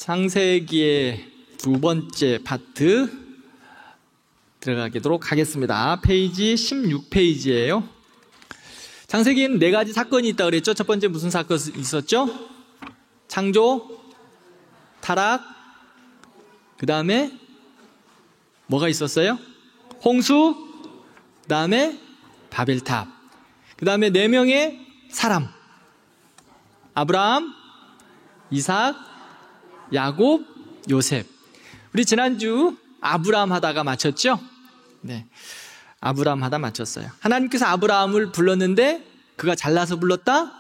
창세기의 두 번째 파트 들어가도록 하겠습니다. 페이지 16페이지예요. 창세기에는 네 가지 사건이 있다고 그랬죠. 첫 번째 무슨 사건이 있었죠? 창조, 타락, 그 다음에 뭐가 있었어요? 홍수, 그 다음에 바벨탑, 그 다음에 네 명의 사람, 아브라함, 이삭, 야곱, 요셉. 우리 지난주 아브라함 하다가 마쳤죠? 네, 아브라함 하다 마쳤어요. 하나님께서 아브라함을 불렀는데 그가 잘나서 불렀다?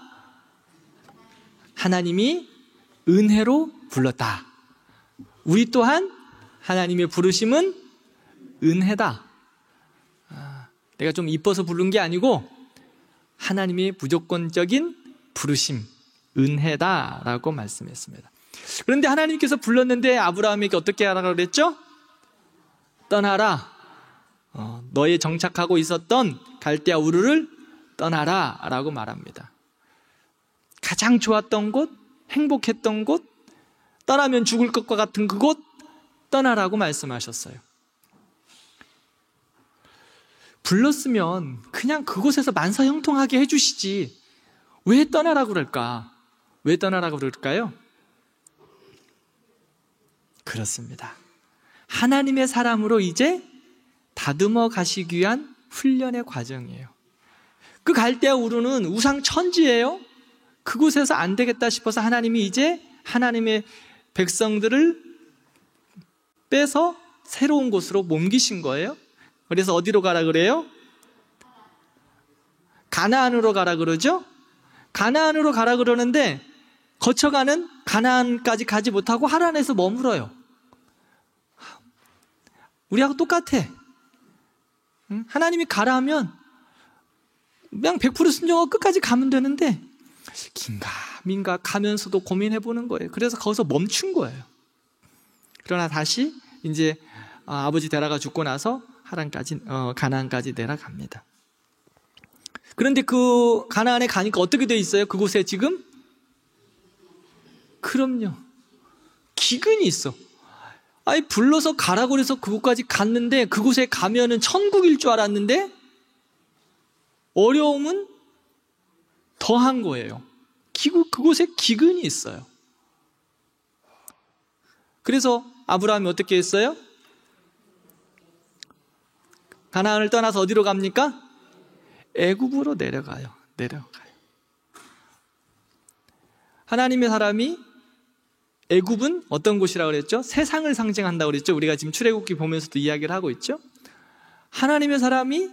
하나님이 은혜로 불렀다. 우리 또한 하나님의 부르심은 은혜다. 내가 좀 이뻐서 부른 게 아니고 하나님의 무조건적인 부르심, 은혜다라고 말씀했습니다. 그런데 하나님께서 불렀는데 아브라함에게 어떻게 하라고 그랬죠? 떠나라. 너의 정착하고 있었던 갈대아 우르를 떠나라 라고 말합니다. 가장 좋았던 곳, 행복했던 곳, 떠나면 죽을 것과 같은 그곳 떠나라고 말씀하셨어요. 불렀으면 그냥 그곳에서 만사형통하게 해주시지 왜 떠나라고 그럴까? 왜 떠나라고 그럴까요? 그렇습니다. 하나님의 사람으로 이제 다듬어 가시기 위한 훈련의 과정이에요. 그 갈대아 우르는 우상 천지예요. 그곳에서 안 되겠다 싶어서 하나님이 이제 하나님의 백성들을 빼서 새로운 곳으로 옮기신 거예요. 그래서 어디로 가라 그래요? 가나안으로 가라 그러죠? 가나안으로 가라 그러는데 거쳐가는 가나안까지 가지 못하고 하란에서 머물어요. 우리하고 똑같아. 하나님이 가라 하면 그냥 100% 순종하고 끝까지 가면 되는데 긴가 민가 가면서도 고민해보는 거예요. 그래서 거기서 멈춘 거예요. 그러나 다시 이제 아버지 데라가 죽고 나서 하란까지 가나안까지 내려갑니다. 그런데 그 가나안에 가니까 어떻게 돼 있어요? 그곳에 지금? 그럼요. 기근이 있어. 아니 불러서 가라고 그래서 그곳까지 갔는데 그곳에 가면은 천국일 줄 알았는데 어려움은 더한 거예요. 그곳에 기근이 있어요. 그래서 아브라함이 어떻게 했어요? 가나안을 떠나서 어디로 갑니까? 애굽으로 내려가요. 하나님의 사람이 애굽은 어떤 곳이라고 그랬죠? 세상을 상징한다고 그랬죠? 우리가 지금 출애굽기 보면서도 이야기를 하고 있죠? 하나님의 사람이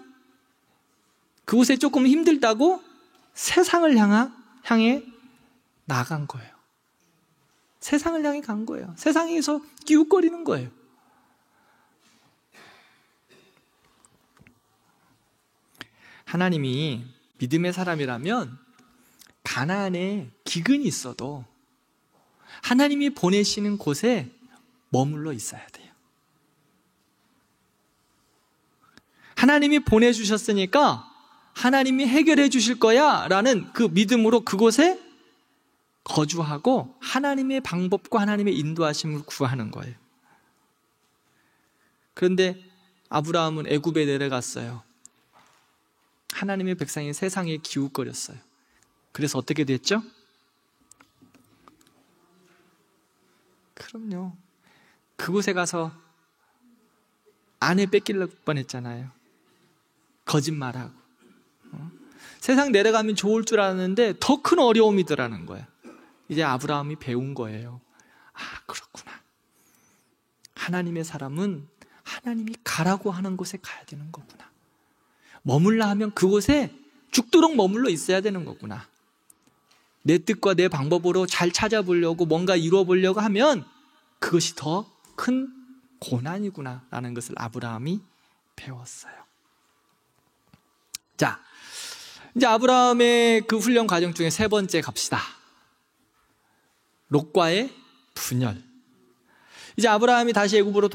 그곳에 조금 힘들다고 세상을 향해 나간 거예요. 세상을 향해 간 거예요. 세상에서 기웃거리는 거예요. 하나님이 믿음의 사람이라면 가나안에 기근이 있어도 하나님이 보내시는 곳에 머물러 있어야 돼요. 하나님이 보내주셨으니까 하나님이 해결해 주실 거야 라는 그 믿음으로 그곳에 거주하고 하나님의 방법과 하나님의 인도하심을 구하는 거예요. 그런데 아브라함은 애굽에 내려갔어요. 하나님의 백성이 세상에 기웃거렸어요. 그래서 어떻게 됐죠? 그럼요. 그곳에 가서 아내 뺏길 뻔했잖아요. 거짓말하고. 세상 내려가면 좋을 줄 알았는데 더 큰 어려움이더라는 거예요. 이제 아브라함이 배운 거예요. 아, 그렇구나. 하나님의 사람은 하나님이 가라고 하는 곳에 가야 되는 거구나. 머물라 하면 그곳에 죽도록 머물러 있어야 되는 거구나. 내 뜻과 내 방법으로 잘 찾아보려고 뭔가 이루어보려고 하면 그것이 더 큰 고난이구나 라는 것을 아브라함이 배웠어요. 자, 이제 아브라함의 그 훈련 과정 중에 세 번째 갑시다. 롯과의 분열. 이제 아브라함이 다시 애굽으로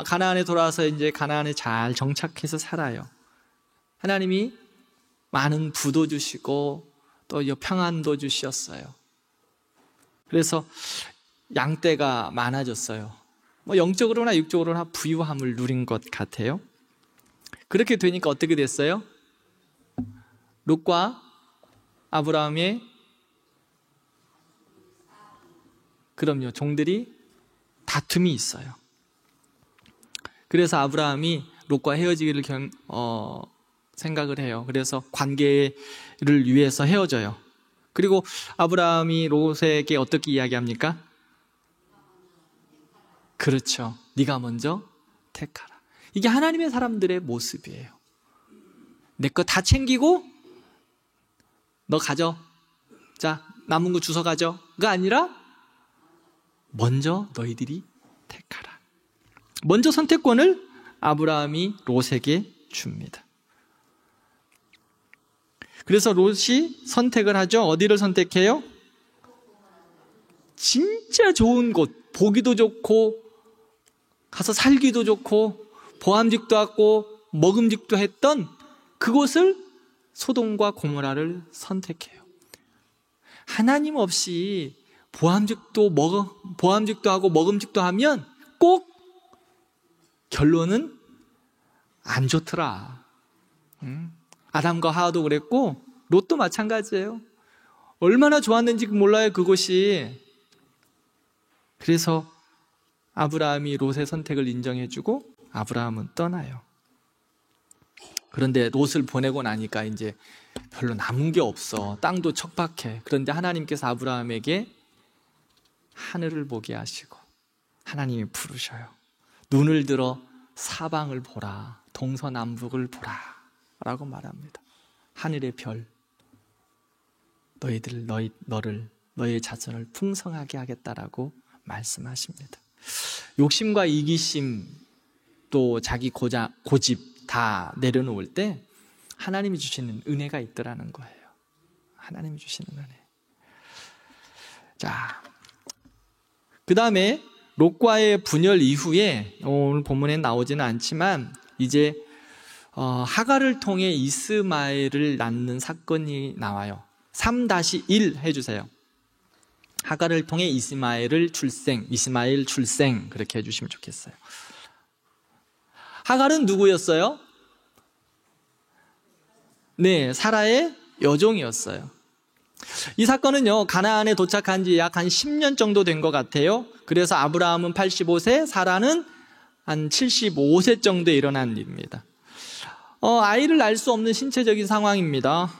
가나안에 돌아와서 이제 가나안에 잘 정착해서 살아요. 하나님이 많은 부도 주시고 또 평안도 주셨어요. 그래서 양떼가 많아졌어요. 뭐 영적으로나 육적으로나 부유함을 누린 것 같아요. 그렇게 되니까 어떻게 됐어요? 롯과 아브라함의 그럼요, 종들이 다툼이 있어요. 그래서 아브라함이 롯과 헤어지기를 생각을 해요. 그래서 관계를 위해서 헤어져요. 그리고 아브라함이 롯에게 어떻게 이야기합니까? 그렇죠. 네가 먼저 택하라. 이게 하나님의 사람들의 모습이에요. 내 거 다 챙기고 너 가져. 자, 남은 거 주워 가져가 아니라 먼저 너희들이 택하라. 먼저 선택권을 아브라함이 롯에게 줍니다. 그래서 롯이 선택을 하죠. 어디를 선택해요? 진짜 좋은 곳, 보기도 좋고 가서 살기도 좋고 보암직도 하고 먹음직도 했던 그곳을, 소돔과 고모라를 선택해요. 하나님 없이 보암직도 하고 먹음직도 하면 꼭 결론은 안 좋더라. 아담과 하와도 그랬고 롯도 마찬가지예요. 얼마나 좋았는지 몰라요, 그곳이. 그래서 아브라함이 롯의 선택을 인정해주고 아브라함은 떠나요. 그런데 롯을 보내고 나니까 이제 별로 남은 게 없어. 땅도 척박해. 그런데 하나님께서 아브라함에게 하늘을 보게 하시고 하나님이 부르셔요. 눈을 들어 사방을 보라. 동서남북을 보라. 라고 말합니다. 하늘의 별, 너의 자손을 풍성하게 하겠다라고 말씀하십니다. 욕심과 이기심, 또 자기 고집 다 내려놓을 때 하나님이 주시는 은혜가 있더라는 거예요. 하나님이 주시는 은혜. 자, 그 다음에 롯과의 분열 이후에 오늘 본문에 나오지는 않지만 이제 하갈을 통해 이스마엘을 낳는 사건이 나와요. 3-1 해주세요. 하갈을 통해 이스마엘 출생, 그렇게 해주시면 좋겠어요. 하갈은 누구였어요? 네, 사라의 여종이었어요. 이 사건은요, 가나안에 도착한 지 약 한 10년 정도 된 것 같아요. 그래서 아브라함은 85세, 사라는 한 75세 정도에 일어난 일입니다. 아이를 낳을 수 없는 신체적인 상황입니다.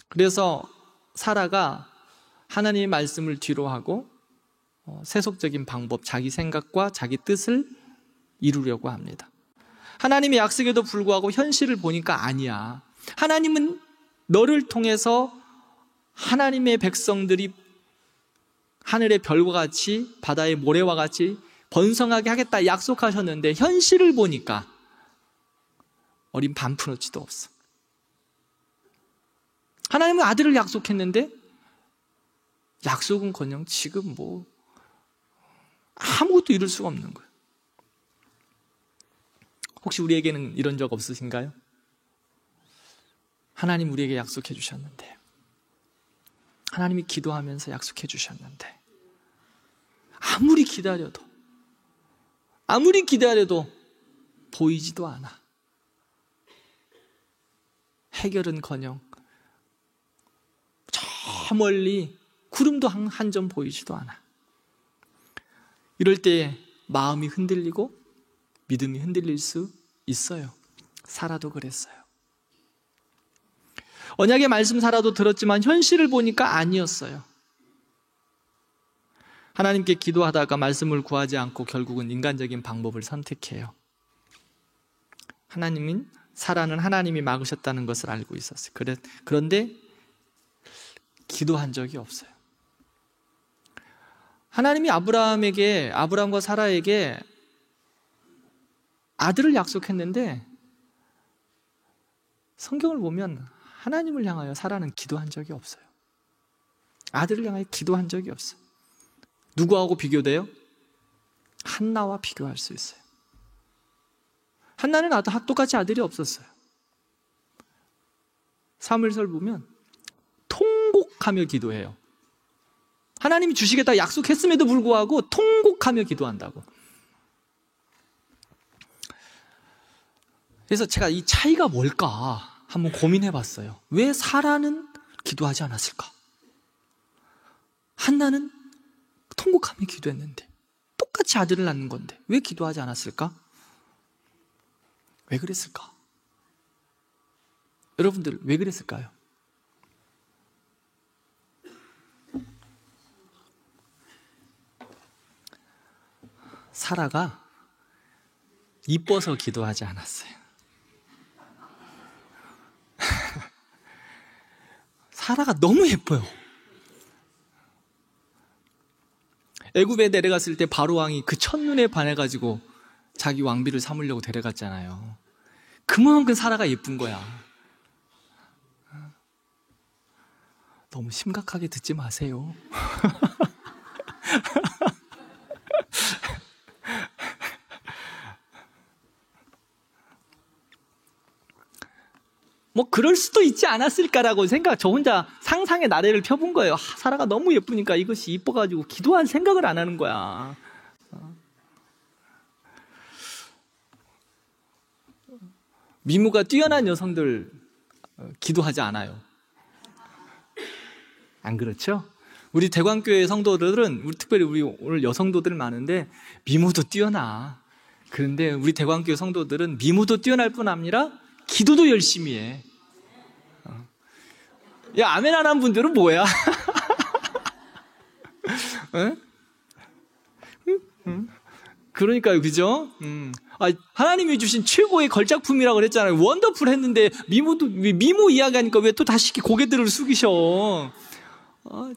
그래서 사라가 하나님의 말씀을 뒤로하고 세속적인 방법, 자기 생각과 자기 뜻을 이루려고 합니다. 하나님의 약속에도 불구하고 현실을 보니까 아니야. 하나님은 너를 통해서 하나님의 백성들이 하늘의 별과 같이 바다의 모래와 같이 번성하게 하겠다 약속하셨는데 현실을 보니까 어린 반푼어치도 없어. 하나님은 아들을 약속했는데 약속은커녕 지금 아무것도 이룰 수가 없는 거예요. 혹시 우리에게는 이런 적 없으신가요? 하나님 우리에게 약속해 주셨는데, 하나님이 기도하면서 약속해 주셨는데 아무리 기다려도 보이지도 않아. 해결은커녕 저 멀리 구름도 한 점 보이지도 않아. 이럴 때 마음이 흔들리고 믿음이 흔들릴 수 있어요. 사라도 그랬어요. 언약의 말씀 사라도 들었지만 현실을 보니까 아니었어요. 하나님께 기도하다가 말씀을 구하지 않고 결국은 인간적인 방법을 선택해요. 사라는 하나님이 막으셨다는 것을 알고 있었어요. 그런데 기도한 적이 없어요. 하나님이 아브라함과 사라에게 아들을 약속했는데 성경을 보면 하나님을 향하여 사라는 기도한 적이 없어요. 아들을 향하여 기도한 적이 없어요. 누구하고 비교돼요? 한나와 비교할 수 있어요. 한나는 똑같이 아들이 없었어요. 사무엘서를 보면 통곡하며 기도해요. 하나님이 주시겠다 약속했음에도 불구하고 통곡하며 기도한다고. 그래서 제가 이 차이가 뭘까 한번 고민해 봤어요. 왜 사라는 기도하지 않았을까? 한나는 통곡하며 기도했는데, 똑같이 아들을 낳는 건데 왜 기도하지 않았을까? 왜 그랬을까? 여러분들 왜 그랬을까요? 사라가 이뻐서 기도하지 않았어요. 사라가 너무 예뻐요. 애굽에 내려갔을 때 바로 왕이 그 첫눈에 반해가지고 자기 왕비를 삼으려고 데려갔잖아요. 그만큼 사라가 예쁜 거야. 너무 심각하게 듣지 마세요. 뭐 그럴 수도 있지 않았을까라고 저 혼자 상상의 나래를 펴본 거예요. 사라가 너무 예쁘니까 이것이 이뻐가지고 기도할 생각을 안 하는 거야. 미모가 뛰어난 여성들 기도하지 않아요. 안 그렇죠? 우리 대광교회 성도들은, 특별히 우리 오늘 여성도들 많은데 미모도 뛰어나. 그런데 우리 대광교회 성도들은 미모도 뛰어날 뿐 아니라 기도도 열심히 해. 야, 아멘 안 한 분들은 뭐야? 그러니까요, 그죠? 하나님이 주신 최고의 걸작품이라고 그랬잖아요. 원더풀 했는데 미모 이야기하니까 왜 또 다시 고개들을 숙이셔?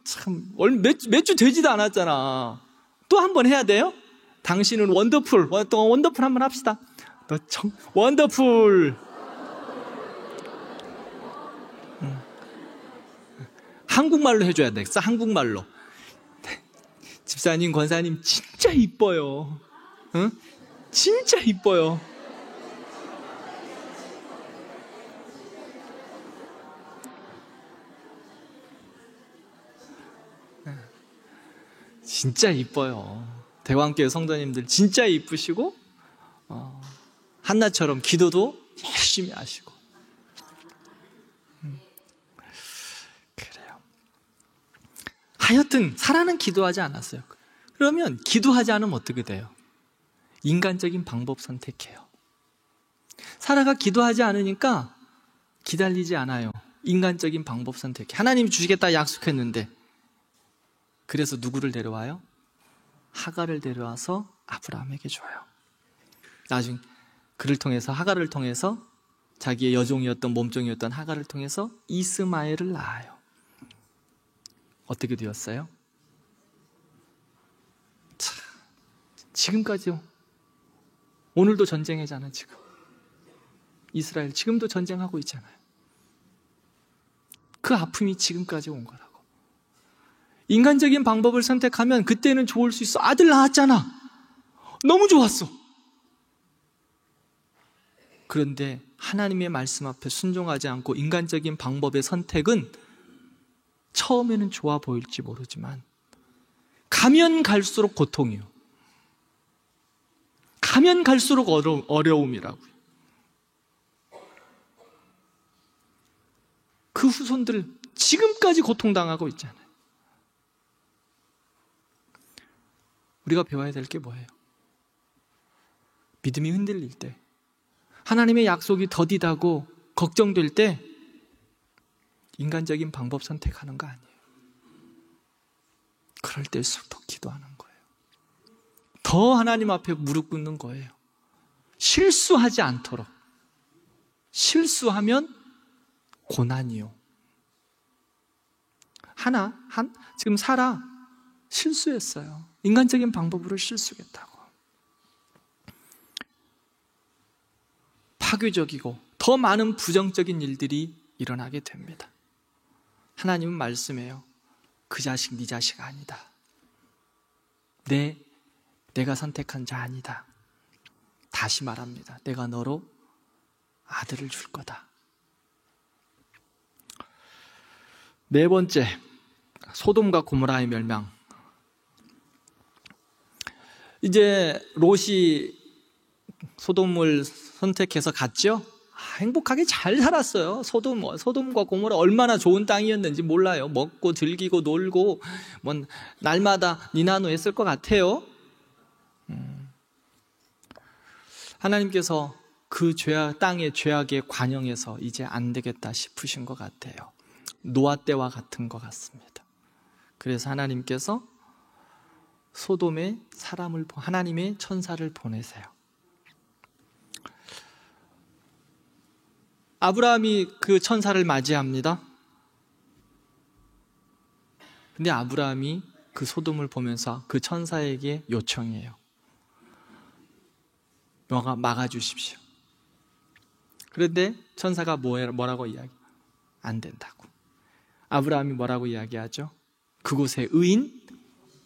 참, 몇 주 되지도 않았잖아. 또 한 번 해야 돼요? 당신은 원더풀 한번 합시다. 원더풀. 한국말로 해줘야 되겠어, 한국말로. 집사님, 권사님, 진짜 이뻐요. 응? 진짜 이뻐요. 진짜 이뻐요. 대왕교회 성도님들 진짜 이쁘시고, 한나처럼 기도도 열심히 하시고. 그래요. 하여튼 사라는 기도하지 않았어요. 그러면 기도하지 않으면 어떻게 돼요? 인간적인 방법 선택해요. 사라가 기도하지 않으니까 기다리지 않아요. 인간적인 방법 선택해. 하나님이 주시겠다 약속했는데, 그래서 누구를 데려와요? 하갈을 데려와서 아브라함에게 줘요. 나중에 그를 통해서, 하갈을 통해서, 자기의 여종이었던, 몸종이었던 하갈을 통해서 이스마엘을 낳아요. 어떻게 되었어요? 지금까지요. 오늘도 전쟁하잖아, 지금. 이스라엘 지금도 전쟁하고 있잖아요. 그 아픔이 지금까지 온 거라고. 인간적인 방법을 선택하면 그때는 좋을 수 있어. 아들 낳았잖아. 너무 좋았어. 그런데 하나님의 말씀 앞에 순종하지 않고 인간적인 방법의 선택은 처음에는 좋아 보일지 모르지만 가면 갈수록 고통이요. 가면 갈수록 어려움이라고요. 그 후손들 지금까지 고통당하고 있잖아요. 우리가 배워야 될 게 뭐예요? 믿음이 흔들릴 때, 하나님의 약속이 더디다고 걱정될 때 인간적인 방법 선택하는 거 아니에요. 그럴 때일수록 더 기도하는 거예요. 더 하나님 앞에 무릎 꿇는 거예요. 실수하지 않도록. 실수하면 고난이요. 지금 사라 실수했어요. 인간적인 방법으로 실수했다고. 파괴적이고 더 많은 부정적인 일들이 일어나게 됩니다. 하나님은 말씀해요. 그 자식 네 자식 아니다. 내가 선택한 자 아니다. 다시 말합니다. 내가 너로 아들을 줄 거다. 네 번째, 소돔과 고모라의 멸망. 이제 롯이 소돔을 선택해서 갔죠. 행복하게 잘 살았어요. 소돔과 고모라 얼마나 좋은 땅이었는지 몰라요. 먹고 즐기고 놀고 뭐 날마다 니나노 했을 것 같아요. 하나님께서 그 땅의 죄악에 관영해서 이제 안 되겠다 싶으신 것 같아요. 노아 때와 같은 것 같습니다. 그래서 하나님께서 소돔에 하나님의 천사를 보내세요. 아브라함이 그 천사를 맞이합니다. 근데 아브라함이 그 소돔을 보면서 그 천사에게 요청해요. 너가 막아주십시오. 그런데 천사가 뭐라고 안 된다고. 아브라함이 뭐라고 이야기하죠? 그곳에 의인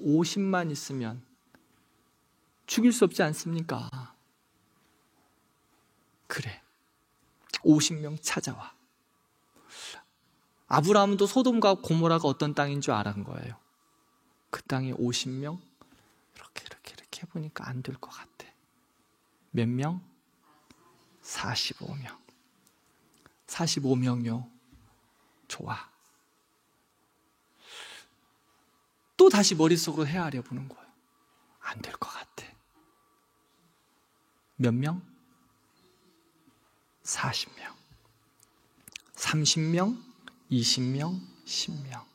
50만 있으면 죽일 수 없지 않습니까? 그래, 50명 찾아와. 아브라함도 소돔과 고모라가 어떤 땅인 줄 알은 거예요. 그 땅에 50명 이렇게 해보니까 안 될 것 같아. 몇 명? 45명. 45명이요. 좋아. 또 다시 머릿속으로 헤아려 보는 거예요. 안 될 것 같아. 몇 명? 40명. 30명, 20명, 10명.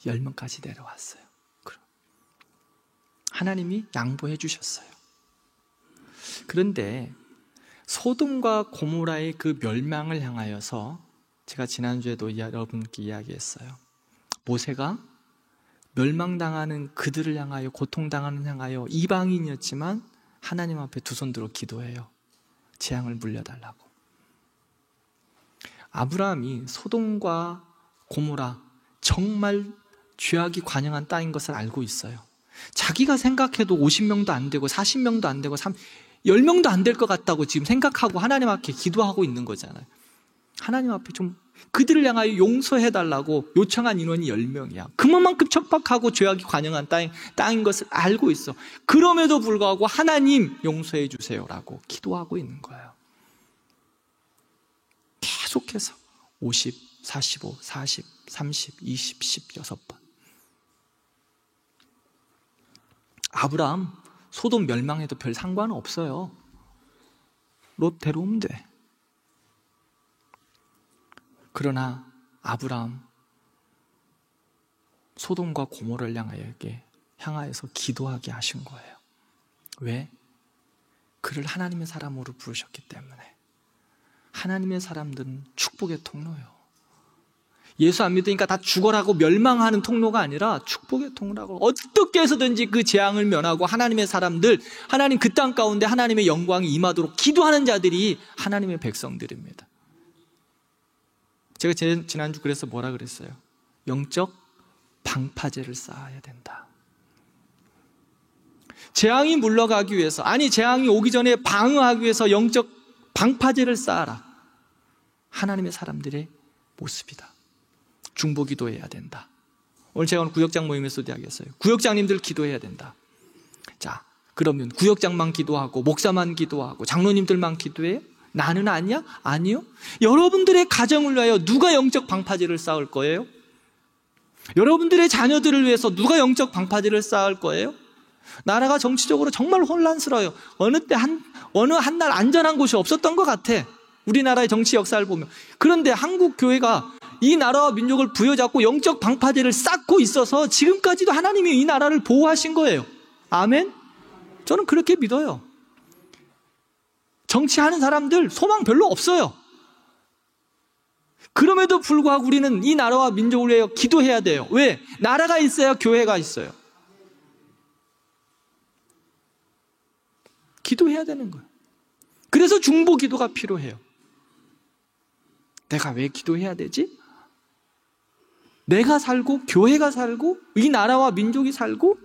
10명까지 내려왔어요. 하나님이 양보해 주셨어요. 그런데 소돔과 고모라의 그 멸망을 향하여서 제가 지난주에도 여러분께 이야기했어요. 모세가 멸망당하는 그들을 향하여, 고통당하는 향하여 이방인이었지만 하나님 앞에 두 손 들어 기도해요. 재앙을 물려달라고. 아브라함이 소돔과 고모라 정말 죄악이 관영한 땅인 것을 알고 있어요. 자기가 생각해도 50명도 안 되고 40명도 안 되고 10명도 안 될 것 같다고 지금 생각하고 하나님 앞에 기도하고 있는 거잖아요. 하나님 앞에 좀 그들을 향하여 용서해달라고 요청한 인원이 10명이야. 그만큼 척박하고 죄악이 관영한 땅인 것을 알고 있어. 그럼에도 불구하고 하나님 용서해 주세요라고 기도하고 있는 거예요. 계속해서 50, 45, 40, 30, 20, 10, 6번. 아브라함 소돔 멸망해도 별 상관없어요. 롯 데려오면 돼. 그러나 아브라함 소돔과 고모라를 향하여서 기도하게 하신 거예요. 왜? 그를 하나님의 사람으로 부르셨기 때문에. 하나님의 사람들은 축복의 통로예요. 예수 안 믿으니까 다 죽어라고 멸망하는 통로가 아니라 축복의 통로라고, 어떻게 해서든지 그 재앙을 면하고 하나님의 사람들, 하나님 그 땅 가운데 하나님의 영광이 임하도록 기도하는 자들이 하나님의 백성들입니다. 제가 지난주 그래서 뭐라 그랬어요? 영적 방파제를 쌓아야 된다. 재앙이 물러가기 위해서, 재앙이 오기 전에 방어하기 위해서 영적 방파제를 쌓아라. 하나님의 사람들의 모습이다. 중보 기도해야 된다. 오늘 제가 구역장 모임에서도 이야기했어요. 구역장님들 기도해야 된다. 자, 그러면 구역장만 기도하고 목사만 기도하고 장로님들만 기도해요? 나는 아니야? 아니요. 여러분들의 가정을 위하여 누가 영적 방파제를 쌓을 거예요? 여러분들의 자녀들을 위해서 누가 영적 방파제를 쌓을 거예요? 나라가 정치적으로 정말 혼란스러워요. 어느 한 날 안전한 곳이 없었던 것 같아. 우리나라의 정치 역사를 보면. 그런데 한국 교회가 이 나라와 민족을 부여잡고 영적 방파제를 쌓고 있어서 지금까지도 하나님이 이 나라를 보호하신 거예요. 아멘? 저는 그렇게 믿어요. 정치하는 사람들 소망 별로 없어요. 그럼에도 불구하고 우리는 이 나라와 민족을 위하여 기도해야 돼요. 왜? 나라가 있어야 교회가 있어요. 기도해야 되는 거예요. 그래서 중보 기도가 필요해요. 내가 왜 기도해야 되지? 내가 살고 교회가 살고 이 나라와 민족이 살고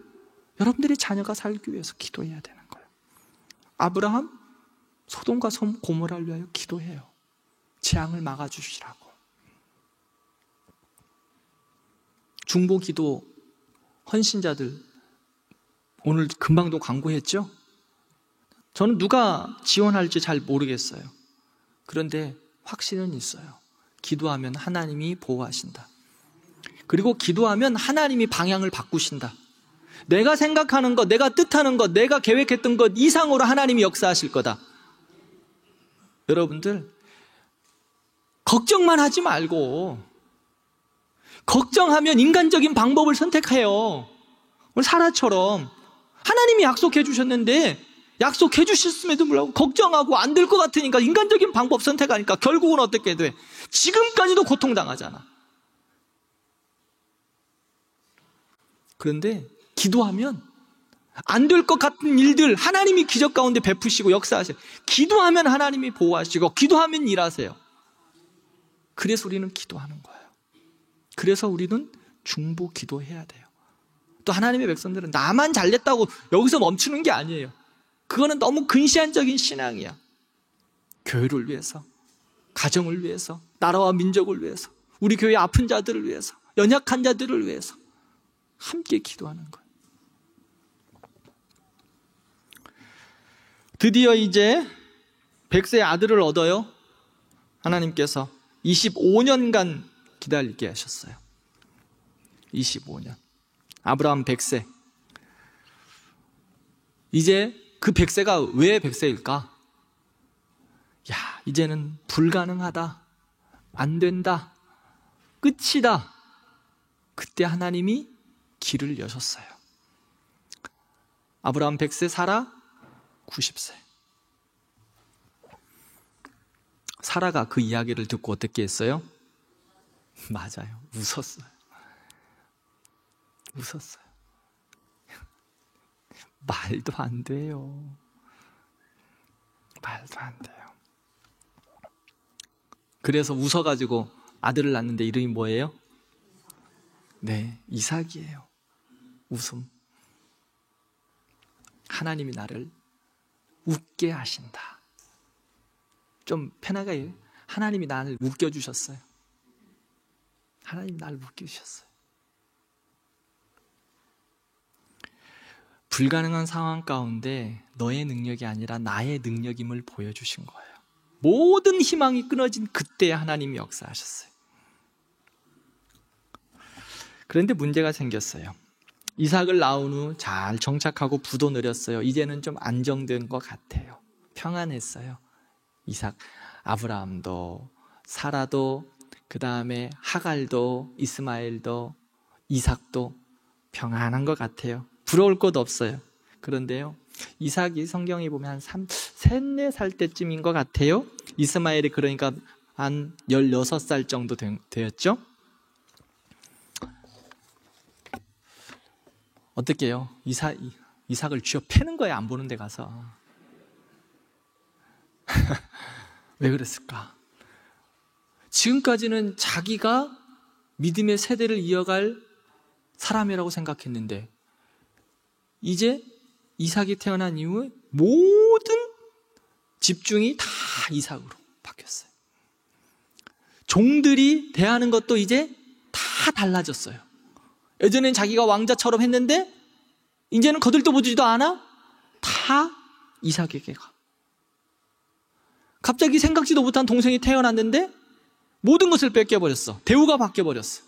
여러분들의 자녀가 살기 위해서 기도해야 되는 거예요. 아브라함 소돔과 고모라를 위하여 기도해요. 재앙을 막아주시라고. 중보 기도 헌신자들 오늘 금방도 광고했죠? 저는 누가 지원할지 잘 모르겠어요. 그런데 확신은 있어요. 기도하면 하나님이 보호하신다. 그리고 기도하면 하나님이 방향을 바꾸신다. 내가 생각하는 것, 내가 뜻하는 것, 내가 계획했던 것 이상으로 하나님이 역사하실 거다. 여러분들, 걱정만 하지 말고, 걱정하면 인간적인 방법을 선택해요. 오늘 사라처럼 하나님이 약속해 주셨는데 약속해 주셨음에도 불구하고 걱정하고 안 될 것 같으니까 인간적인 방법 선택하니까 결국은 어떻게 돼? 지금까지도 고통당하잖아. 그런데 기도하면 안 될 것 같은 일들 하나님이 기적 가운데 베푸시고 역사하세요. 기도하면 하나님이 보호하시고 기도하면 일하세요. 그래서 우리는 기도하는 거예요. 그래서 우리는 중보 기도해야 돼요. 또 하나님의 백성들은 나만 잘됐다고 여기서 멈추는 게 아니에요. 그거는 너무 근시안적인 신앙이야. 교회를 위해서, 가정을 위해서, 나라와 민족을 위해서, 우리 교회 아픈 자들을 위해서, 연약한 자들을 위해서 함께 기도하는 거예요. 드디어 이제 100세의 아들을 얻어요. 하나님께서 25년간 기다리게 하셨어요. 25년. 아브라함 100세. 이제 그 100세가 왜 100세일까? 야, 이제는 불가능하다. 안 된다. 끝이다. 그때 하나님이 길을 여셨어요. 아브라함 100세, 사라 90세. 사라가 그 이야기를 듣고 어떻게 했어요? 맞아요. 웃었어요. 웃었어요. 말도 안 돼요. 말도 안 돼요. 그래서 웃어가지고 아들을 낳는데 이름이 뭐예요? 네, 이삭이에요. 웃음. 하나님이 나를 웃게 하신다. 좀 편하게 하나님이 나를 웃겨주셨어요. 하나님이 나를 웃겨주셨어요. 불가능한 상황 가운데 너의 능력이 아니라 나의 능력임을 보여주신 거예요. 모든 희망이 끊어진 그때 하나님이 역사하셨어요. 그런데 문제가 생겼어요. 이삭을 낳은 후 잘 정착하고 부도 내렸어요. 이제는 좀 안정된 것 같아요. 평안했어요. 이삭, 아브라함도, 사라도, 그 다음에 하갈도, 이스마엘도, 이삭도 평안한 것 같아요. 부러울 것 없어요. 그런데요, 이삭이 성경에 보면 한 3, 4살 때쯤인 것 같아요. 이스마엘이 그러니까 한 16살 정도 되었죠. 어떻게 해요? 이삭을 쥐어 패는 거예요. 안 보는 데 가서. 왜 그랬을까? 지금까지는 자기가 믿음의 세대를 이어갈 사람이라고 생각했는데 이제 이삭이 태어난 이후에 모든 집중이 다 이삭으로 바뀌었어요. 종들이 대하는 것도 이제 다 달라졌어요. 예전엔 자기가 왕자처럼 했는데 이제는 거들떠 보지도 않아. 다 이삭에게 가. 갑자기 생각지도 못한 동생이 태어났는데 모든 것을 뺏겨버렸어. 대우가 바뀌어버렸어.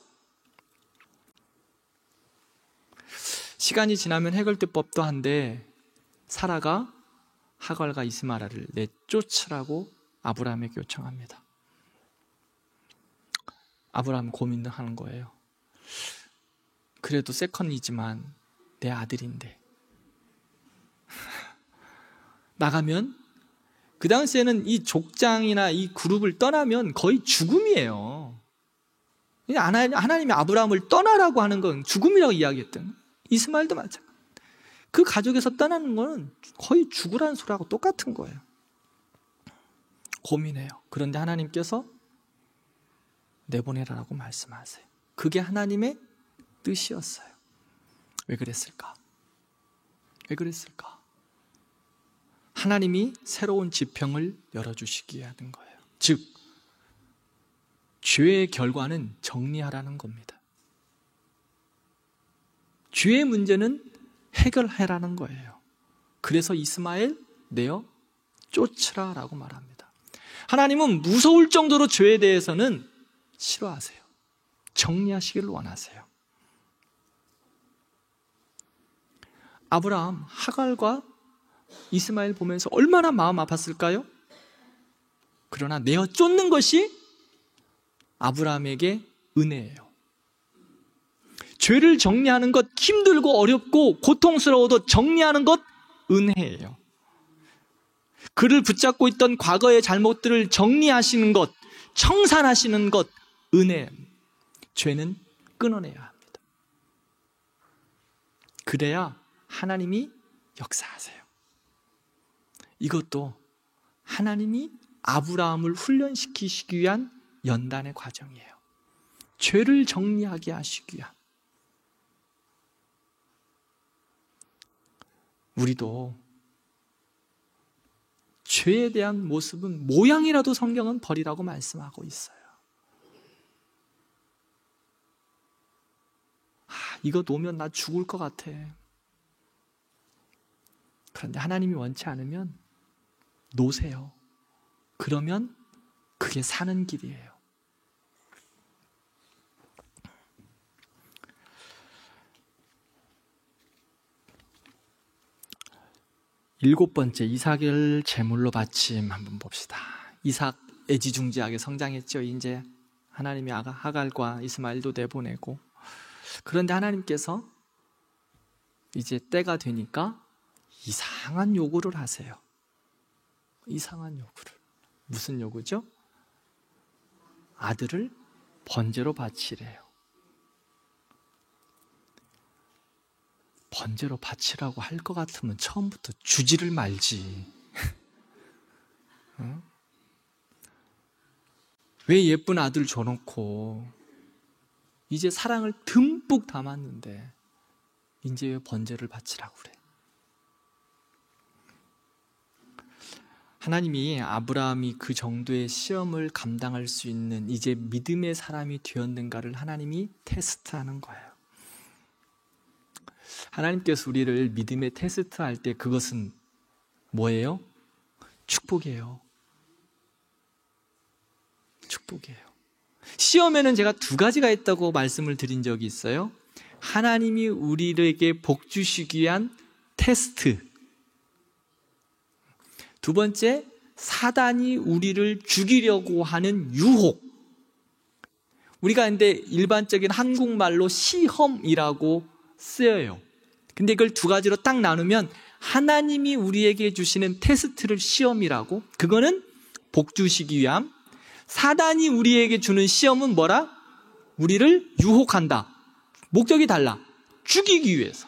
시간이 지나면 해결법도 한데 사라가 하갈과 이스마엘을 내쫓으라고 아브라함에게 요청합니다. 아브라함은 고민하는 거예요. 그래도 세컨이지만 내 아들인데 나가면 그 당시에는 이 족장이나 이 그룹을 떠나면 거의 죽음이에요. 하나님이 아브라함을 떠나라고 하는 건 죽음이라고 이야기했던. 이스마엘도 마찬가지. 그 가족에서 떠나는 건 거의 죽으라는 소리하고 똑같은 거예요. 고민해요. 그런데 하나님께서 내보내라고 말씀하세요. 그게 하나님의 뜻이었어요. 왜 그랬을까? 왜 그랬을까? 하나님이 새로운 지평을 열어주시기 하는 거예요. 즉, 죄의 결과는 정리하라는 겁니다. 죄의 문제는 해결해라는 거예요. 그래서 이스마엘 내어 쫓으라 라고 말합니다. 하나님은 무서울 정도로 죄에 대해서는 싫어하세요. 정리하시기를 원하세요. 아브라함, 하갈과 이스마엘 보면서 얼마나 마음 아팠을까요? 그러나 내어 쫓는 것이 아브라함에게 은혜예요. 죄를 정리하는 것 힘들고 어렵고 고통스러워도 정리하는 것 은혜예요. 그를 붙잡고 있던 과거의 잘못들을 정리하시는 것, 청산하시는 것 은혜. 죄는 끊어내야 합니다. 그래야 하나님이 역사하세요. 이것도 하나님이 아브라함을 훈련시키시기 위한 연단의 과정이에요. 죄를 정리하게 하시기 위한. 우리도 죄에 대한 모습은 모양이라도 성경은 버리라고 말씀하고 있어요. 이거 놓으면 나 죽을 것 같아. 그런데 하나님이 원치 않으면 놓으세요. 그러면 그게 사는 길이에요. 일곱 번째, 이삭을 제물로 바침 한번 봅시다. 이삭 애지중지하게 성장했죠. 이제 하나님이 하갈과 이스마엘도 내보내고. 그런데 하나님께서 이제 때가 되니까 이상한 요구를 하세요. 이상한 요구를. 무슨 요구죠? 아들을 번제로 바치래요. 번제로 바치라고 할 것 같으면 처음부터 주지를 말지. 어? 왜 예쁜 아들 줘놓고 이제 사랑을 듬뿍 담았는데 이제 왜 번제를 바치라고 그래? 하나님이 아브라함이 그 정도의 시험을 감당할 수 있는 이제 믿음의 사람이 되었는가를 하나님이 테스트하는 거예요. 하나님께서 우리를 믿음의 테스트할 때 그것은 뭐예요? 축복이에요. 축복이에요. 시험에는 제가 두 가지가 있다고 말씀을 드린 적이 있어요. 하나님이 우리에게 복 주시기 위한 테스트. 두 번째, 사단이 우리를 죽이려고 하는 유혹. 우리가 근데 일반적인 한국말로 시험이라고 쓰여요. 근데 이걸 두 가지로 딱 나누면 하나님이 우리에게 주시는 테스트를 시험이라고, 그거는 복 주시기 위함. 사단이 우리에게 주는 시험은 뭐라? 우리를 유혹한다. 목적이 달라. 죽이기 위해서.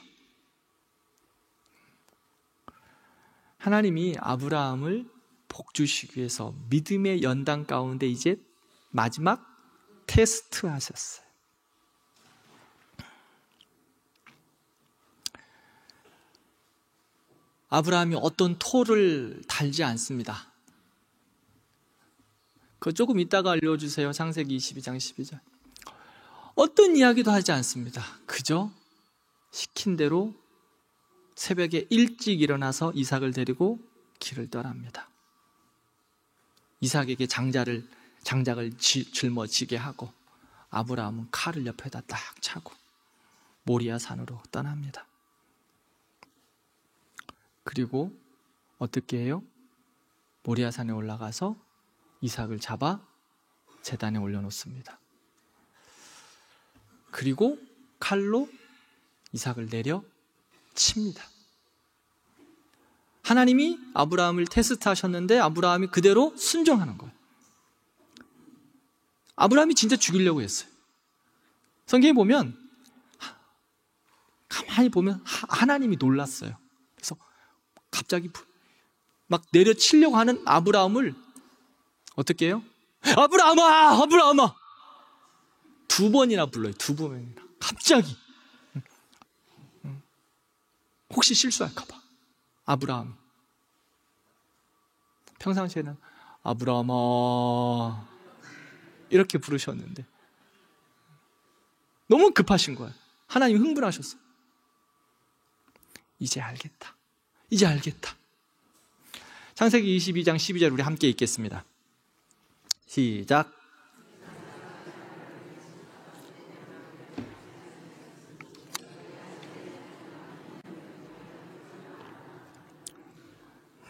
하나님이 아브라함을 복 주시기 위해서 믿음의 연단 가운데 이제 마지막 테스트 하셨어요. 아브라함이 어떤 토를 달지 않습니다. 그거 조금 이따가 알려주세요. 창세기 22장 12절. 어떤 이야기도 하지 않습니다. 그저 시킨 대로 새벽에 일찍 일어나서 이삭을 데리고 길을 떠납니다. 이삭에게 장작을 짊어지게 하고 아브라함은 칼을 옆에다 딱 차고 모리아 산으로 떠납니다. 그리고 어떻게 해요? 모리아 산에 올라가서 이삭을 잡아 제단에 올려놓습니다. 그리고 칼로 이삭을 내려 칩니다. 하나님이 아브라함을 테스트하셨는데 아브라함이 그대로 순종하는 거예요. 아브라함이 진짜 죽이려고 했어요. 성경에 보면 가만히 보면 하나님이 놀랐어요. 그래서 갑자기 막 내려치려고 하는 아브라함을 어떻게 해요? 아브라함아! 아브라함아! 두 번이나 불러요. 두 번이나. 갑자기. 혹시 실수할까 봐. 아브라함. 평상시에는 아브라함아 이렇게 부르셨는데 너무 급하신 거예요. 하나님 흥분하셨어요. 이제 알겠다. 이제 알겠다. 창세기 22장 12절 우리 함께 읽겠습니다. 시작.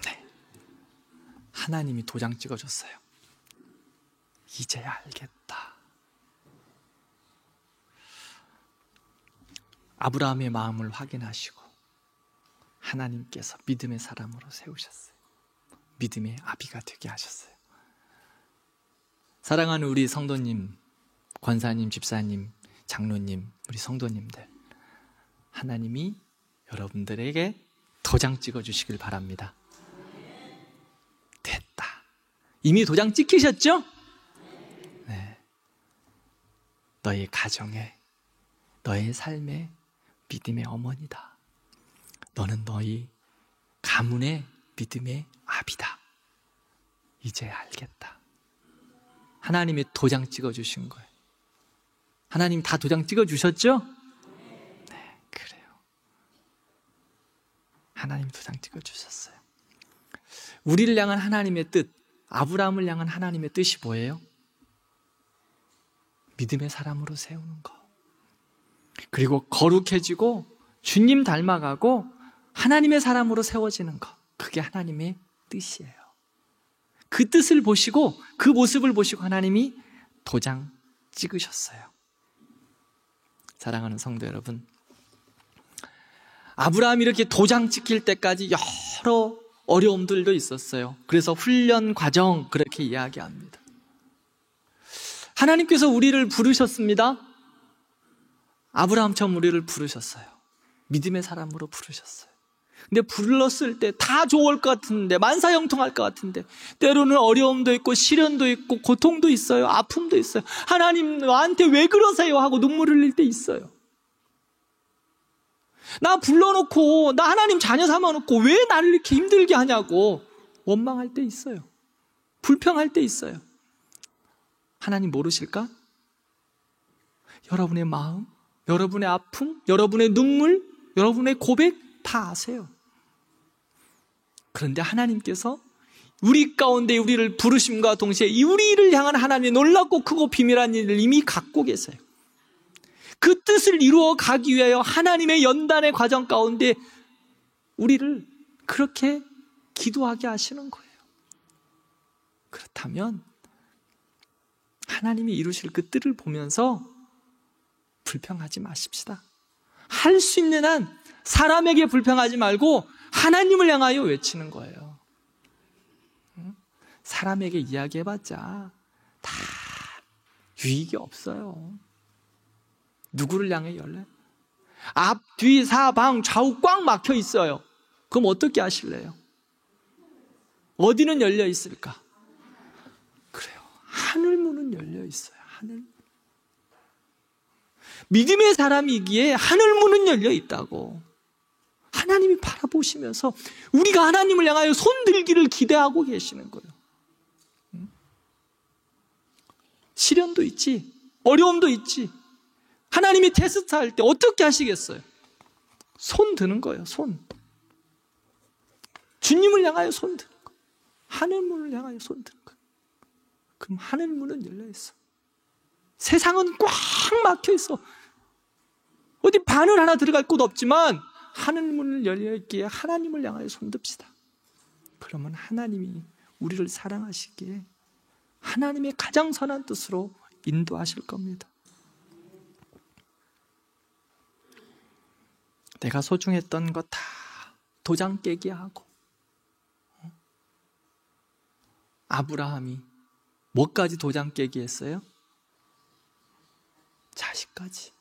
네. 하나님이 도장 찍어줬어요. 이제야 알겠다. 아브라함의 마음을 확인하시고 하나님께서 믿음의 사람으로 세우셨어요. 믿음의 아비가 되게 하셨어요. 사랑하는 우리 성도님, 권사님, 집사님, 장로님, 우리 성도님들, 하나님이 여러분들에게 도장 찍어주시길 바랍니다. 됐다. 이미 도장 찍히셨죠? 네. 너의 가정에, 너의 삶에 믿음의 어머니다. 너는 너희 가문의 믿음의 아비다. 이제 알겠다. 하나님이 도장 찍어주신 거예요. 하나님 다 도장 찍어주셨죠? 네, 그래요. 하나님 도장 찍어주셨어요. 우리를 향한 하나님의 뜻, 아브라함을 향한 하나님의 뜻이 뭐예요? 믿음의 사람으로 세우는 거. 그리고 거룩해지고 주님 닮아가고 하나님의 사람으로 세워지는 것. 그게 하나님의 뜻이에요. 그 뜻을 보시고 그 모습을 보시고 하나님이 도장 찍으셨어요. 사랑하는 성도 여러분, 아브라함이 이렇게 도장 찍힐 때까지 여러 어려움들도 있었어요. 그래서 훈련 과정 그렇게 이야기합니다. 하나님께서 우리를 부르셨습니다. 아브라함처럼 우리를 부르셨어요. 믿음의 사람으로 부르셨어요. 근데 불렀을 때 다 좋을 것 같은데, 만사형통할 것 같은데, 때로는 어려움도 있고 시련도 있고 고통도 있어요. 아픔도 있어요. 하나님 나한테 왜 그러세요? 하고 눈물 흘릴 때 있어요. 나 불러놓고 나 하나님 자녀 삼아놓고 왜 나를 이렇게 힘들게 하냐고 원망할 때 있어요. 불평할 때 있어요. 하나님 모르실까? 여러분의 마음, 여러분의 아픔, 여러분의 눈물, 여러분의 고백 다 아세요. 그런데 하나님께서 우리 가운데 우리를 부르심과 동시에 우리를 향한 하나님의 놀랍고 크고 비밀한 일을 이미 갖고 계세요. 그 뜻을 이루어 가기 위하여 하나님의 연단의 과정 가운데 우리를 그렇게 기도하게 하시는 거예요. 그렇다면 하나님이 이루실 그 뜻을 보면서 불평하지 마십시다. 할 수 있는 한 사람에게 불평하지 말고 하나님을 향하여 외치는 거예요. 사람에게 이야기해봤자 다 유익이 없어요. 누구를 향해 열래? 앞, 뒤, 사방, 좌우 꽉 막혀 있어요. 그럼 어떻게 하실래요? 어디는 열려 있을까? 그래요. 하늘문은 열려 있어요. 하늘. 믿음의 사람이기에 하늘문은 열려 있다고. 하나님이 바라보시면서 우리가 하나님을 향하여 손들기를 기대하고 계시는 거예요. 시련도 있지, 어려움도 있지. 하나님이 테스트할 때 어떻게 하시겠어요? 손 드는 거예요. 손. 주님을 향하여 손 드는 거예요. 하늘문을 향하여 손 드는 거예요. 그럼 하늘문은 열려 있어. 세상은 꽉 막혀 있어. 어디 바늘 하나 들어갈 곳 없지만 하늘문을 열려 있기에 하나님을 향하여 손듭시다. 그러면 하나님이 우리를 사랑하시기에 하나님의 가장 선한 뜻으로 인도하실 겁니다. 내가 소중했던 거 다 도장 깨기 하고, 아브라함이 뭐까지 도장 깨기 했어요? 자식까지.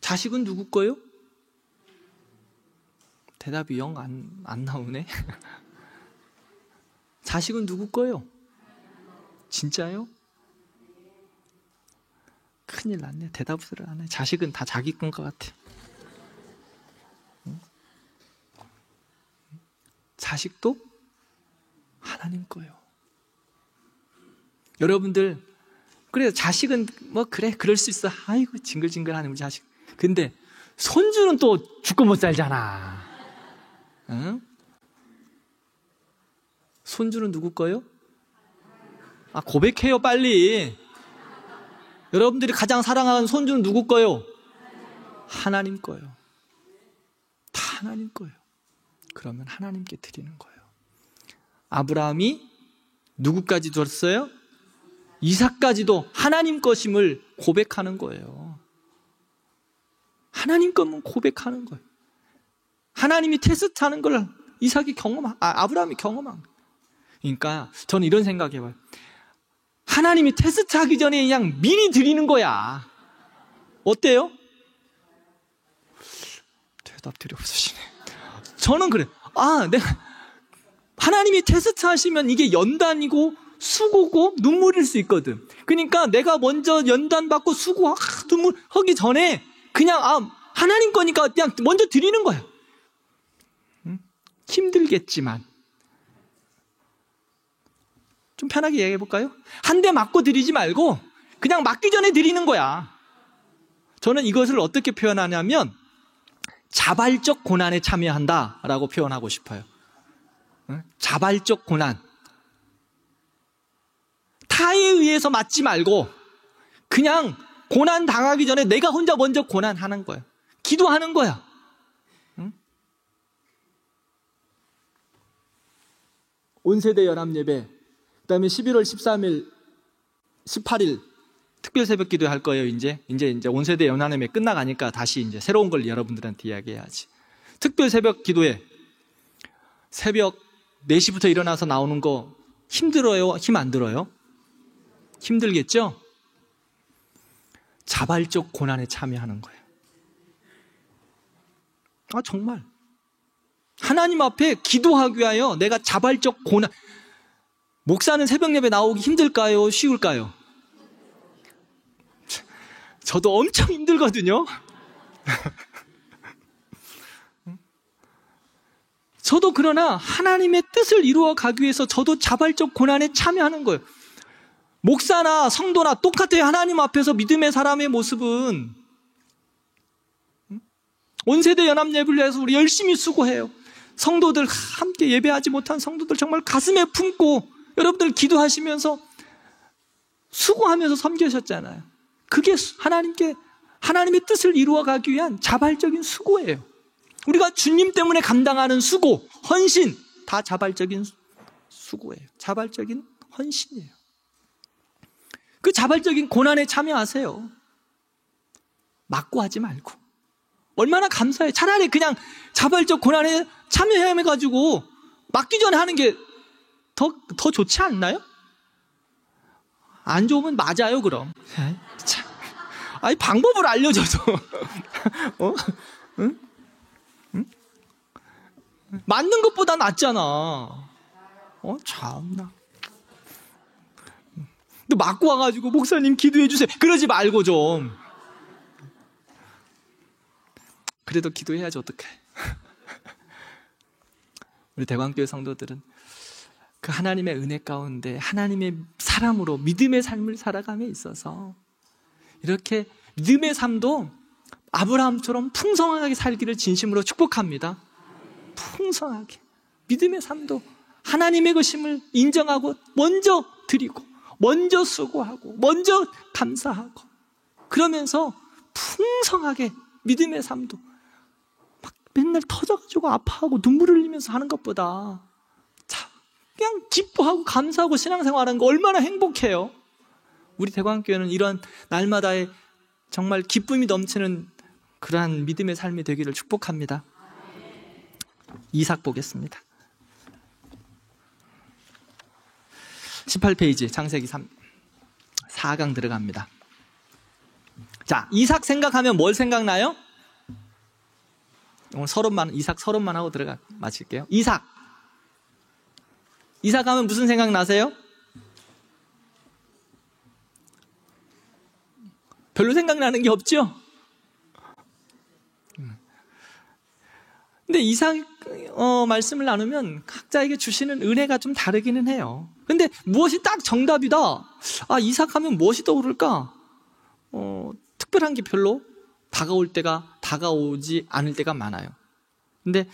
자식은 누구 거요? 대답이 영 안 나오네. 자식은 누구 거요? 진짜요? 큰일 났네. 대답을 안 해. 자식은 다 자기 건 것 같아. 자식도 하나님 거예요. 여러분들, 그래 자식은 뭐 그래 그럴 수 있어. 아이고 징글징글하네 우리 자식. 근데 손주는 또 죽고 못 살잖아. 응? 손주는 누구 거요? 고백해요, 빨리. 여러분들이 가장 사랑하는 손주는 누구 거요? 하나님 거요. 다 하나님 거예요. 그러면 하나님께 드리는 거예요. 아브라함이 누구까지 줬어요? 이삭까지도 하나님 것임을 고백하는 거예요. 하나님 것만 고백하는 거예요. 하나님이 테스트하는 걸 이삭이 아브라함이 경험한 거예요. 그러니까 저는 이런 생각해봐요. 하나님이 테스트하기 전에 그냥 미리 드리는 거야. 어때요? 대답들이 없으시네. 저는 그래요. 하나님이 테스트하시면 이게 연단이고 수고고 눈물일 수 있거든. 그러니까 내가 먼저 연단받고 수고 눈물 하기 전에 그냥 하나님 거니까 그냥 먼저 드리는 거야. 힘들겠지만 좀 편하게 얘기해 볼까요? 한 대 맞고 드리지 말고 그냥 맞기 전에 드리는 거야. 저는 이것을 어떻게 표현하냐면 자발적 고난에 참여한다라고 표현하고 싶어요. 자발적 고난. 타에 의해서 맞지 말고 그냥 고난 당하기 전에 내가 혼자 먼저 고난하는 거야. 기도하는 거야. 온세대 연합예배, 그 다음에 11월 13일, 18일 특별 새벽 기도 할 거예요. 이제 온세대 연합예배 끝나가니까 다시 이제 새로운 걸 여러분들한테 이야기해야지. 특별 새벽 기도에 새벽 4시부터 일어나서 나오는 거 힘들어요? 힘 안 들어요? 힘들겠죠? 자발적 고난에 참여하는 거예요. 정말. 하나님 앞에 기도하기 위하여 내가 자발적 고난. 목사는 새벽 예배 나오기 힘들까요? 쉬울까요? 저도 엄청 힘들거든요. 저도 그러나 하나님의 뜻을 이루어 가기 위해서 저도 자발적 고난에 참여하는 거예요. 목사나 성도나 똑같아요. 하나님 앞에서 믿음의 사람의 모습은 온세대 연합예배를 위해서 우리 열심히 수고해요. 성도들 함께 예배하지 못한 성도들 정말 가슴에 품고 여러분들 기도하시면서 수고하면서 섬기셨잖아요. 그게 하나님의 뜻을 이루어가기 위한 자발적인 수고예요. 우리가 주님 때문에 감당하는 수고, 헌신 다 자발적인 수고예요. 자발적인 헌신이에요. 그 자발적인 고난에 참여하세요. 맞고 하지 말고. 얼마나 감사해요. 차라리 그냥 자발적 고난에 참여해가지고 맞기 전에 하는 게 더 좋지 않나요? 안 좋으면 맞아요, 그럼. 방법을 알려줘서. 응? 맞는 것보다 낫잖아. 참나. 또 맞고 와가지고 목사님 기도해 주세요. 그러지 말고 좀. 그래도 기도해야지 어떡해. 우리 대광교회 성도들은 그 하나님의 은혜 가운데 하나님의 사람으로 믿음의 삶을 살아감에 있어서 이렇게 믿음의 삶도 아브라함처럼 풍성하게 살기를 진심으로 축복합니다. 풍성하게 믿음의 삶도 하나님의 것임을 인정하고 먼저 드리고 먼저 수고하고 먼저 감사하고 그러면서 풍성하게 믿음의 삶도 막 맨날 터져가지고 아파하고 눈물을 흘리면서 하는 것보다 그냥 기뻐하고 감사하고 신앙생활하는 거 얼마나 행복해요. 우리 대광교회는 이런 날마다의 정말 기쁨이 넘치는 그러한 믿음의 삶이 되기를 축복합니다. 이삭 보겠습니다. 18페이지 창세기 4강 들어갑니다. 자, 이삭 생각하면 뭘 생각나요? 오늘 이삭 서론만 하고 마칠게요. 이삭 하면 무슨 생각 나세요? 별로 생각나는 게 없죠? 근데 이삭 말씀을 나누면 각자에게 주시는 은혜가 좀 다르기는 해요. 근데 무엇이 딱 정답이다. 이삭 하면 무엇이 떠오를까? 특별한 게 별로 다가오지 않을 때가 많아요. 근데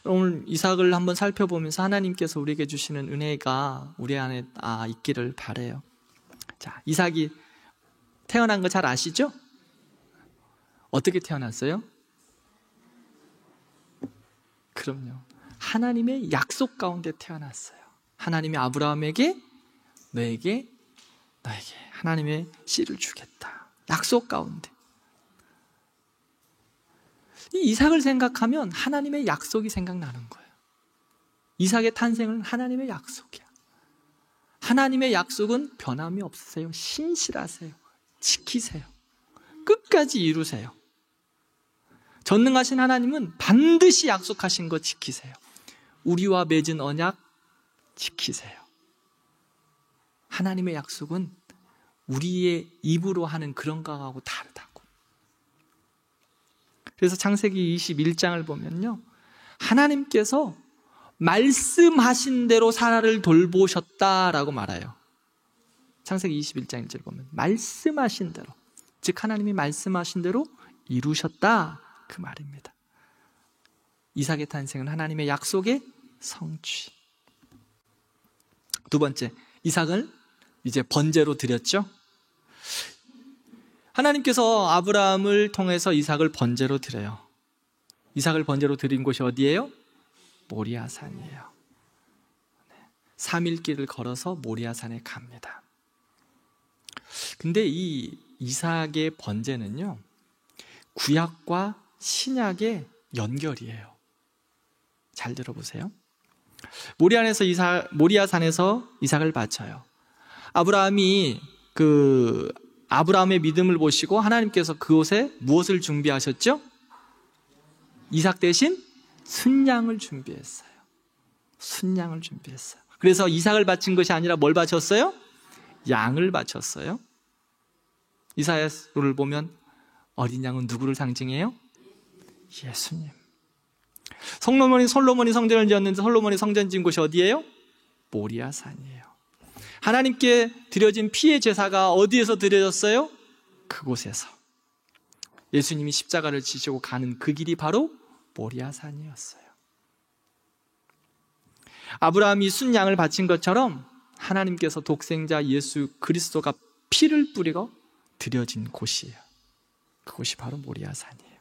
오늘 이삭을 한번 살펴보면서 하나님께서 우리에게 주시는 은혜가 우리 안에 있기를 바라요. 자, 이삭이 태어난 거 잘 아시죠? 어떻게 태어났어요? 그럼요. 하나님의 약속 가운데 태어났어요. 하나님이 아브라함에게 너에게 하나님의 씨를 주겠다. 약속 가운데. 이 이삭을 생각하면 하나님의 약속이 생각나는 거예요. 이삭의 탄생은 하나님의 약속이야. 하나님의 약속은 변함이 없으세요. 신실하세요. 지키세요. 끝까지 이루세요. 전능하신 하나님은 반드시 약속하신 거 지키세요. 우리와 맺은 언약 지키세요. 하나님의 약속은 우리의 입으로 하는 그런 것하고 다르다고. 그래서 창세기 21장을 보면요, 하나님께서 말씀하신 대로 사라를 돌보셨다라고 말해요. 창세기 21장 1절 보면 말씀하신 대로, 즉 하나님이 말씀하신 대로 이루셨다, 그 말입니다. 이삭의 탄생은 하나님의 약속의 성취. 두 번째, 이삭을 이제 번제로 드렸죠. 하나님께서 아브라함을 통해서 이삭을 번제로 드려요. 이삭을 번제로 드린 곳이 어디예요? 모리아산이에요. 3일 길을 걸어서 모리아산에 갑니다. 근데 이 이삭의 번제는요, 구약과 신약의 연결이에요. 잘 들어보세요. 모리아산에서 이삭을 바쳐요. 아브라함의 믿음을 보시고 하나님께서 그곳에 무엇을 준비하셨죠? 이삭 대신 순양을 준비했어요. 순양을 준비했어요. 그래서 이삭을 바친 것이 아니라 뭘 바쳤어요? 양을 바쳤어요. 이사야서를 보면 어린 양은 누구를 상징해요? 예수님. 솔로몬이 성전을 지었는데 솔로몬이 성전 지은 곳이 어디예요? 모리아산이에요. 하나님께 드려진 피의 제사가 어디에서 드려졌어요? 그곳에서. 예수님이 십자가를 지시고 가는 그 길이 바로 모리아산이었어요. 아브라함이 순양을 바친 것처럼 하나님께서 독생자 예수 그리스도가 피를 뿌리고 드려진 곳이에요. 그곳이 바로 모리아산이에요.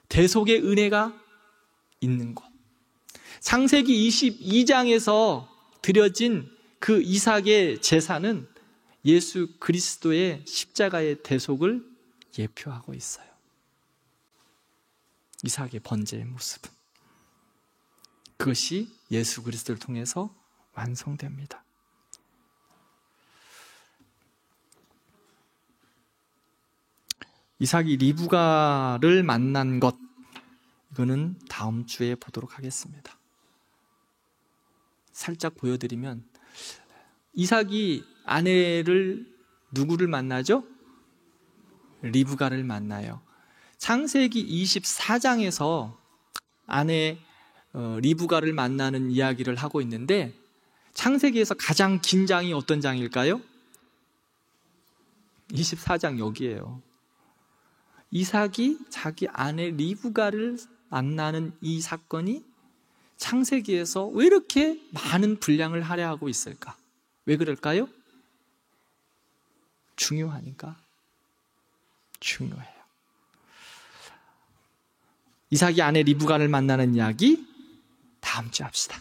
대속의 은혜가 있는 곳. 창세기 22장에서 드려진 그 이삭의 제사는 예수 그리스도의 십자가의 대속을 예표하고 있어요. 이삭의 번제의 모습은 그것이 예수 그리스도를 통해서 완성됩니다. 이삭이 리브가를 만난 것, 이거는 다음 주에 보도록 하겠습니다. 살짝 보여드리면, 이삭이 아내를 누구를 만나죠? 리브가를 만나요. 창세기 24장에서 아내 리브가를 만나는 이야기를 하고 있는데, 창세기에서 가장 긴 장이 어떤 장일까요? 24장 여기에요. 이삭이 자기 아내 리브가를 만나는 이 사건이 창세기에서 왜 이렇게 많은 분량을 할애하고 있을까? 왜 그럴까요? 중요하니까. 중요해요. 이삭이 아내 리브가를 만나는 이야기 다음 주에 합시다.